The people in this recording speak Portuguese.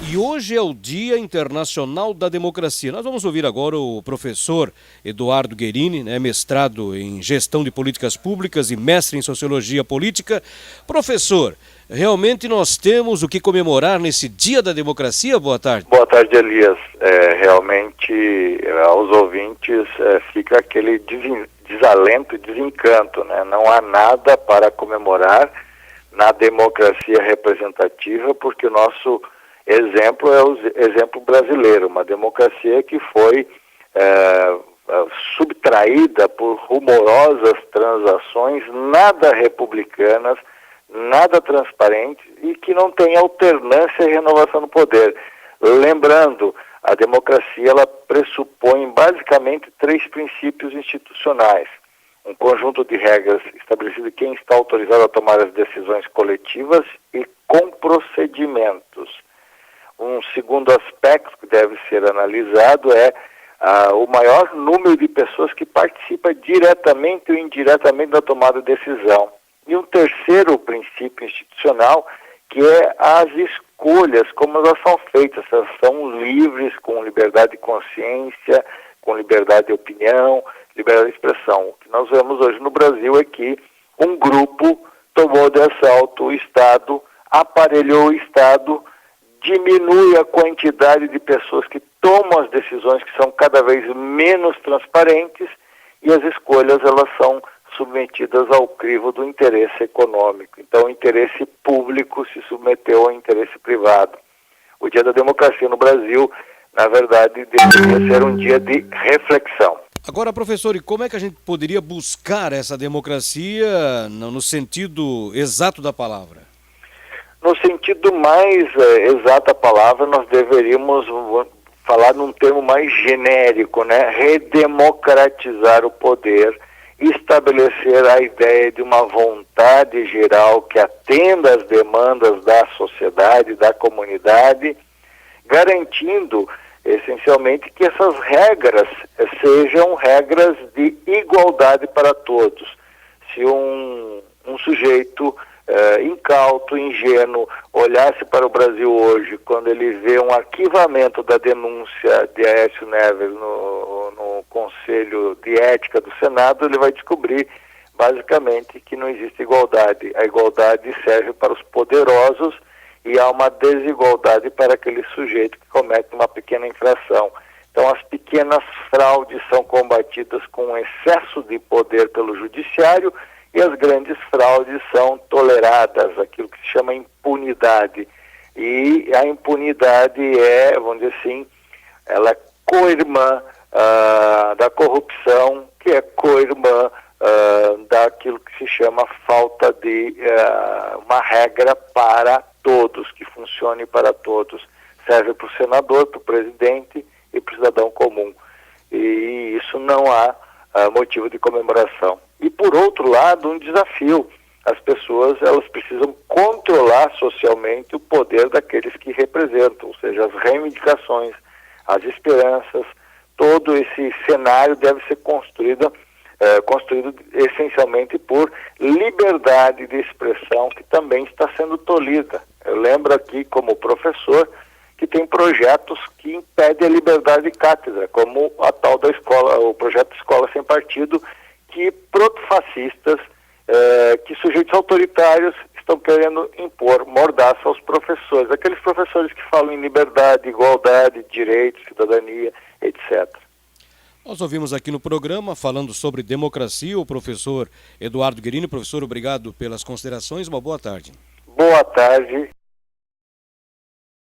E hoje é o Dia Internacional da Democracia. Nós vamos ouvir agora o professor Eduardo Guerini, mestrado em Gestão de Políticas Públicas e mestre em Sociologia Política. Professor, realmente nós temos o que comemorar nesse Dia da Democracia? Boa tarde. Boa tarde, Elias. Realmente, aos ouvintes, fica aquele desalento e desencanto, né? Não há nada para comemorar na democracia representativa, porque o nosso exemplo é o exemplo brasileiro, uma democracia que foi subtraída por rumorosas transações nada republicanas, nada transparentes e que não tem alternância e renovação no poder. Lembrando, a democracia ela pressupõe basicamente 3 princípios institucionais. Um conjunto de regras estabelecido quem está autorizado a tomar as decisões coletivas e com procedimentos. Um segundo aspecto que deve ser analisado é o maior número de pessoas que participa diretamente ou indiretamente da tomada de decisão. E um terceiro princípio institucional, que é as escolhas, como elas são feitas, elas são livres, com liberdade de consciência, com liberdade de opinião, liberdade de expressão. O que nós vemos hoje no Brasil é que um grupo tomou de assalto o Estado, aparelhou o Estado, diminui a quantidade de pessoas que tomam as decisões, que são cada vez menos transparentes, e as escolhas elas são submetidas ao crivo do interesse econômico. Então o interesse público se submeteu ao interesse privado. O Dia da Democracia no Brasil, na verdade, deveria ser um dia de reflexão. Agora, professor, e como é que a gente poderia buscar essa democracia no sentido exato da palavra? No sentido mais exato da palavra, nós deveríamos falar num termo mais genérico, né? Redemocratizar o poder, estabelecer a ideia de uma vontade geral que atenda às demandas da sociedade, da comunidade, garantindo essencialmente que essas regras sejam regras de igualdade para todos. Se um sujeito incauto, ingênuo, olhasse para o Brasil hoje, quando ele vê um arquivamento da denúncia de Aécio Neves no Conselho de Ética do Senado, ele vai descobrir basicamente que não existe igualdade. A igualdade serve para os poderosos e há uma desigualdade para aquele sujeito que comete uma pequena infração. Então as pequenas fraudes são combatidas com excesso de poder pelo judiciário e as grandes fraudes são toleradas, aquilo que se chama impunidade. E a impunidade é, vamos dizer assim, ela é co-irmã da corrupção, que é co-irmã daquilo que se chama falta de uma regra para todos, que funcione para todos. Serve para o senador, para o presidente e para o cidadão comum. E isso não há motivo de comemoração. E, por outro lado, um desafio. As pessoas elas precisam controlar socialmente o poder daqueles que representam, ou seja, as reivindicações, as esperanças. Todo esse cenário deve ser construído essencialmente por liberdade de expressão, que também está sendo tolhida. Eu lembro aqui, como professor, que tem projetos que impedem a liberdade de cátedra, como a tal da escola, o projeto Escola Sem Partido, que protofascistas, que sujeitos autoritários estão querendo impor mordaça aos professores, aqueles professores que falam em liberdade, igualdade, direitos, cidadania, etc. Nós ouvimos aqui no programa, falando sobre democracia, o professor Eduardo Guerini. Professor, obrigado pelas considerações, uma boa tarde. Boa tarde.